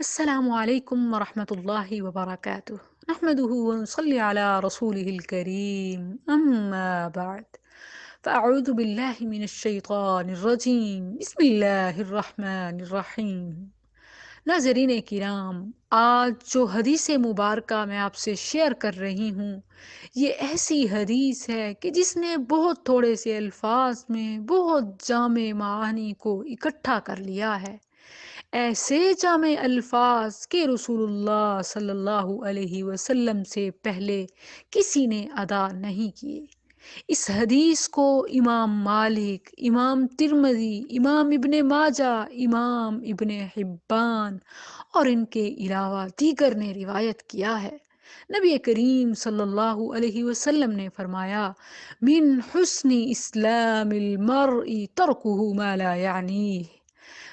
السلام عليكم ورحمة الله وبركاته. نحمده ونصلي على رسوله الكريم، أما بعد، فأعوذ بالله من الشيطان الرجيم، بسم الله الرحمن الرحیم۔ ناظرین کرام، آج جو حدیث مبارکہ میں آپ سے شیئر کر رہی ہوں، یہ ایسی حدیث ہے کہ جس نے بہت تھوڑے سے الفاظ میں بہت جامع معانی کو اکٹھا کر لیا ہے۔ ایسے جامع الفاظ کہ رسول اللہ صلی اللہ علیہ وسلم سے پہلے کسی نے ادا نہیں کیے۔ اس حدیث کو امام مالک، امام ترمذی، امام ابن ماجہ، امام ابن حبان اور ان کے علاوہ دیگر نے روایت کیا ہے۔ نبی کریم صلی اللہ علیہ وسلم نے فرمایا، من حسن اسلام المرء ترکہ ما لا یعنیہ،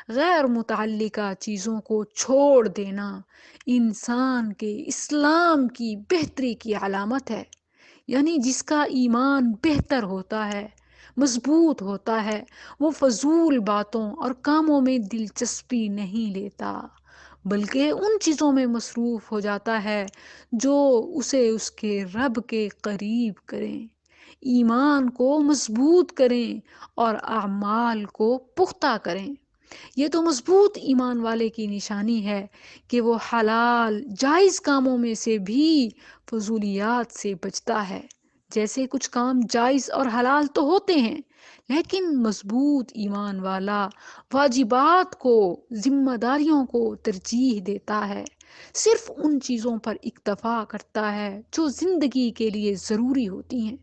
غیر متعلقہ چیزوں کو چھوڑ دینا انسان کے اسلام کی بہتری کی علامت ہے۔ یعنی جس کا ایمان بہتر ہوتا ہے، مضبوط ہوتا ہے، وہ فضول باتوں اور کاموں میں دلچسپی نہیں لیتا، بلکہ ان چیزوں میں مصروف ہو جاتا ہے جو اسے اس کے رب کے قریب کریں، ایمان کو مضبوط کریں اور اعمال کو پختہ کریں۔ یہ تو مضبوط ایمان والے کی نشانی ہے کہ وہ حلال جائز کاموں میں سے بھی فضولیات سے بچتا ہے۔ جیسے کچھ کام جائز اور حلال تو ہوتے ہیں، لیکن مضبوط ایمان والا واجبات کو، ذمہ داریوں کو ترجیح دیتا ہے، صرف ان چیزوں پر اکتفا کرتا ہے جو زندگی کے لیے ضروری ہوتی ہیں،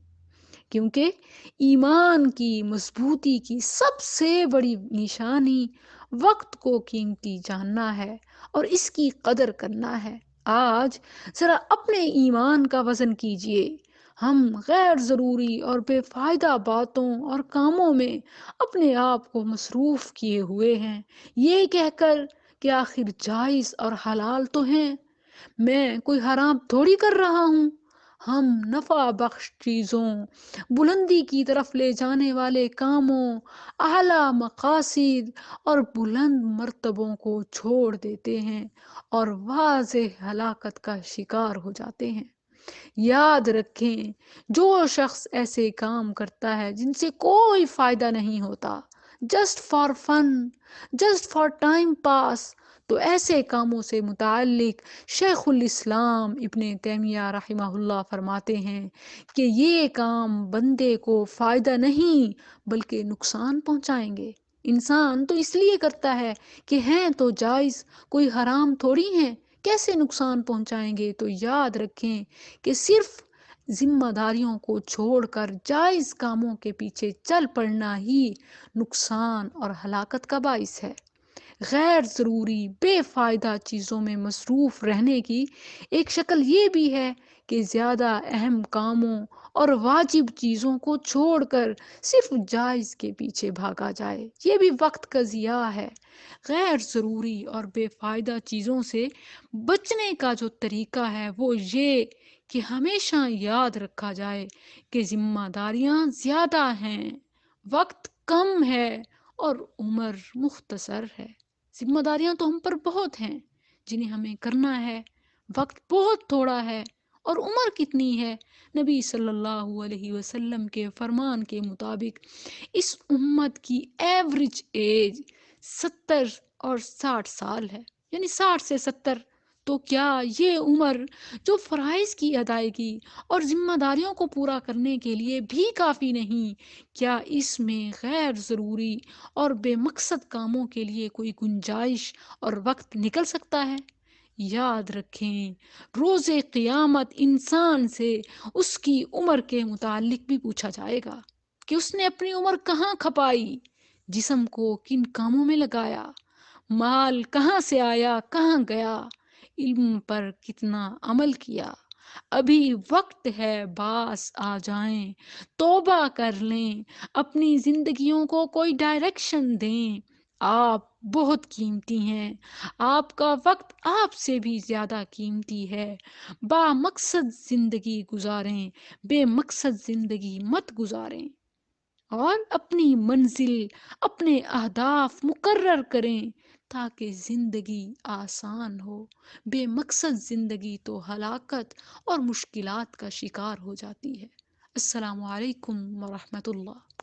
کیونکہ ایمان کی مضبوطی کی سب سے بڑی نشانی وقت کو قیمتی جاننا ہے اور اس کی قدر کرنا ہے۔ آج ذرا اپنے ایمان کا وزن کیجئے۔ ہم غیر ضروری اور بے فائدہ باتوں اور کاموں میں اپنے آپ کو مصروف کیے ہوئے ہیں، یہ کہہ کر کہ آخر جائز اور حلال تو ہیں، میں کوئی حرام تھوڑی کر رہا ہوں۔ ہم نفع بخش چیزوں، بلندی کی طرف لے جانے والے کاموں، اعلیٰ مقاصد اور بلند مرتبوں کو چھوڑ دیتے ہیں اور واضح ہلاکت کا شکار ہو جاتے ہیں۔ یاد رکھیں، جو شخص ایسے کام کرتا ہے جن سے کوئی فائدہ نہیں ہوتا، just for fun, just for time pass, تو ایسے کاموں سے متعلق شیخ الاسلام ابن تیمیہ رحمہ اللہ فرماتے ہیں کہ یہ کام بندے کو فائدہ نہیں بلکہ نقصان پہنچائیں گے۔ انسان تو اس لیے کرتا ہے کہ ہیں تو جائز، کوئی حرام تھوڑی ہیں، کیسے نقصان پہنچائیں گے؟ تو یاد رکھیں کہ صرف ذمہ داریوں کو چھوڑ کر جائز کاموں کے پیچھے چل پڑنا ہی نقصان اور ہلاکت کا باعث ہے۔ غیر ضروری بے فائدہ چیزوں میں مصروف رہنے کی ایک شکل یہ بھی ہے کہ زیادہ اہم کاموں اور واجب چیزوں کو چھوڑ کر صرف جائز کے پیچھے بھاگا جائے، یہ بھی وقت کا ضیاع ہے۔ غیر ضروری اور بے فائدہ چیزوں سے بچنے کا جو طریقہ ہے وہ یہ کہ ہمیشہ یاد رکھا جائے کہ ذمہ داریاں زیادہ ہیں، وقت کم ہے اور عمر مختصر ہے۔ ذمہ داریاں تو ہم پر بہت ہیں جنہیں ہمیں کرنا ہے، وقت بہت تھوڑا ہے اور عمر کتنی ہے؟ نبی صلی اللہ علیہ وسلم کے فرمان کے مطابق اس امت کی ایوریج ایج 70 اور 60 سال ہے، یعنی 60 سے 70۔ تو کیا یہ عمر جو فرائض کی ادائیگی اور ذمہ داریوں کو پورا کرنے کے لیے بھی کافی نہیں، کیا اس میں غیر ضروری اور بے مقصد کاموں کے لیے کوئی گنجائش اور وقت نکل سکتا ہے؟ یاد رکھیں، روز قیامت انسان سے اس کی عمر کے متعلق بھی پوچھا جائے گا کہ اس نے اپنی عمر کہاں کھپائی، جسم کو کن کاموں میں لگایا، مال کہاں سے آیا کہاں گیا، علم پر کتنا عمل کیا۔ ابھی وقت ہے، باز آ جائیں، توبہ کر لیں، اپنی زندگیوں کو کوئی ڈائریکشن دیں۔ آپ بہت قیمتی ہیں، آپ کا وقت آپ سے بھی زیادہ قیمتی ہے۔ با مقصد زندگی گزاریں، بے مقصد زندگی مت گزاریں، اور اپنی منزل، اپنے اہداف مقرر کریں تاکہ زندگی آسان ہو۔ بے مقصد زندگی تو ہلاکت اور مشکلات کا شکار ہو جاتی ہے۔ السلام علیکم ورحمۃ اللہ۔